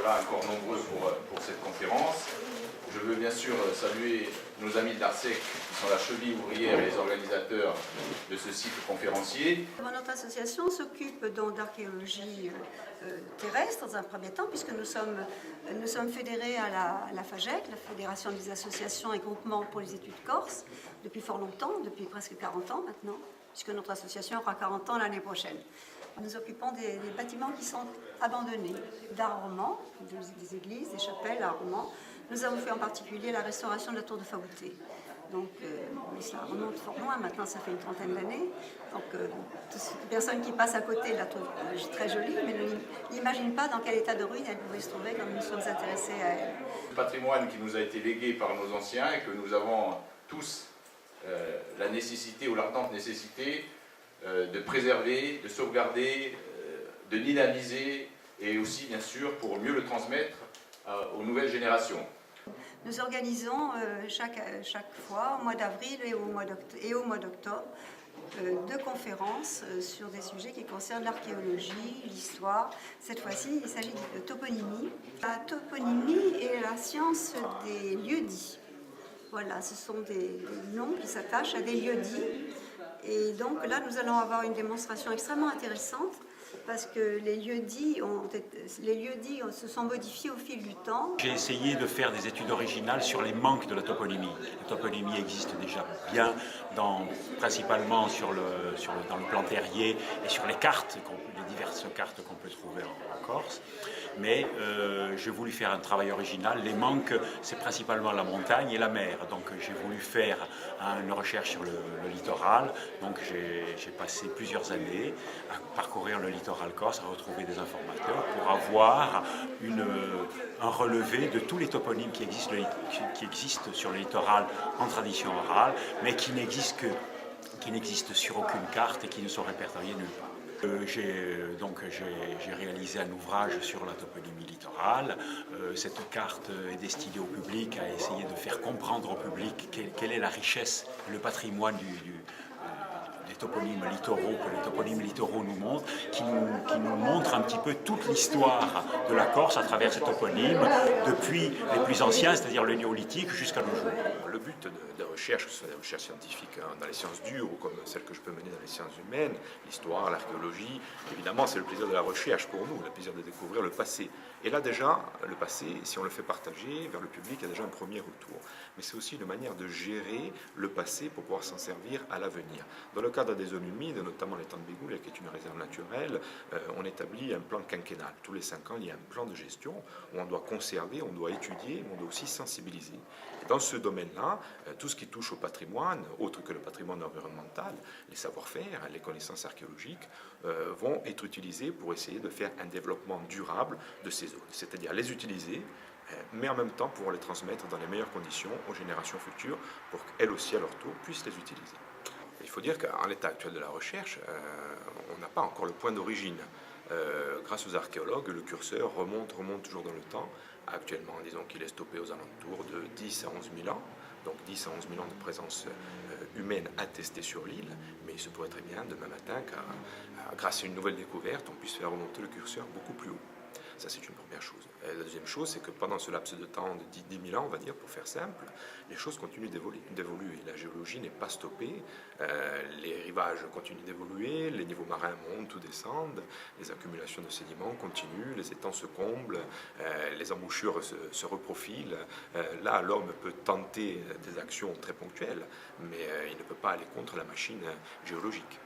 d'être là encore nombreux pour cette conférence. Je veux bien sûr saluer nos amis de l'ARSEC qui sont la cheville ouvrière et les organisateurs de ce cycle conférencier. Notre association s'occupe donc d'archéologie terrestre dans un premier temps, puisque nous sommes fédérés à la FAGEC, la Fédération des associations et groupements pour les études corses, depuis fort longtemps, depuis presque 40 ans maintenant, puisque notre association aura 40 ans l'année prochaine. Nous occupons des bâtiments qui sont abandonnés, d'art roman, des églises, des chapelles, art roman. Nous avons fait en particulier la restauration de la tour de Fabouté. Donc, ça remonte fort loin, maintenant ça fait une trentaine d'années. Donc, toutes les personnes qui passent à côté la trouvent très jolie, mais n'imaginent pas dans quel état de ruine elle pouvait se trouver quand nous nous sommes intéressés à elle. Le patrimoine qui nous a été légué par nos anciens et que nous avons tous la nécessité ou l'ardente nécessité de préserver, de sauvegarder, de dynamiser et aussi bien sûr pour mieux le transmettre aux nouvelles générations. Nous organisons chaque fois, au mois d'avril et au mois d'octobre, deux conférences sur des sujets qui concernent l'archéologie, l'histoire. Cette fois-ci, il s'agit de toponymie. La toponymie est la science des lieux-dits. Voilà, ce sont des noms qui s'attachent à des lieux-dits. Et donc là, nous allons avoir une démonstration extrêmement intéressante parce que les lieux-dits se sont modifiés au fil du temps. J'ai essayé de faire des études originales sur les manques de la toponymie. La toponymie existe déjà bien, principalement dans le plan terrier et sur les cartes, les diverses cartes qu'on peut trouver en Corse. Mais j'ai voulu faire un travail original. Les manques, c'est principalement la montagne et la mer. Donc j'ai voulu faire une recherche sur le littoral. Donc j'ai passé plusieurs années à parcourir le littoral corse, à retrouver des informateurs pour avoir un relevé de tous les toponymes qui existent sur le littoral en tradition orale, mais qui n'existent sur aucune carte et qui ne sont répertoriés nulle part. J'ai réalisé un ouvrage sur la toponymie littorale. Cette carte est destinée au public à essayer de faire comprendre au public quelle est la richesse, le patrimoine des toponymes littoraux, que les toponymes littoraux nous montrent, qui nous montrent un petit peu toute l'histoire de la Corse à travers ces toponymes, depuis les plus anciens, c'est-à-dire le néolithique, jusqu'à nos jours. Le but de recherche, que ce soit des recherches scientifiques dans les sciences dures ou comme celles que je peux mener dans les sciences humaines, l'histoire, l'archéologie, évidemment c'est le plaisir de la recherche pour nous, le plaisir de découvrir le passé. Et là déjà, le passé, si on le fait partager vers le public, il y a déjà un premier retour. Mais c'est aussi une manière de gérer le passé pour pouvoir s'en servir à l'avenir. Dans le cadre des zones humides, notamment les temps de Bégoul, qui est une réserve naturelle, on établit un plan quinquennal. Tous les 5 ans, il y a un plan de gestion où on doit conserver, on doit étudier, mais on doit aussi sensibiliser. Et dans ce domaine-là, tout ce qui touche au patrimoine, autre que le patrimoine environnemental, les savoir-faire, les connaissances archéologiques, vont être utilisés pour essayer de faire un développement durable de ces zones. C'est-à-dire les utiliser, mais en même temps pour les transmettre dans les meilleures conditions aux générations futures pour qu'elles aussi, à leur tour, puissent les utiliser. Il faut dire qu'en l'état actuel de la recherche, on n'a pas encore le point d'origine. Grâce aux archéologues, le curseur remonte toujours dans le temps. Actuellement, disons qu'il est stoppé aux alentours de 10 à 11 000 ans. Donc 10 à 11 000 ans de présence humaine attestée sur l'île. Mais il se pourrait très bien, demain matin, grâce à une nouvelle découverte, on puisse faire remonter le curseur beaucoup plus haut. Ça, c'est une première chose. Et la deuxième chose, c'est que pendant ce laps de temps de 10 000 ans, on va dire, pour faire simple, les choses continuent d'évoluer. La géologie n'est pas stoppée, les rivages continuent d'évoluer, les niveaux marins montent ou descendent, les accumulations de sédiments continuent, les étangs se comblent, les embouchures se reprofilent. Là, l'homme peut tenter des actions très ponctuelles, mais il ne peut pas aller contre la machine géologique.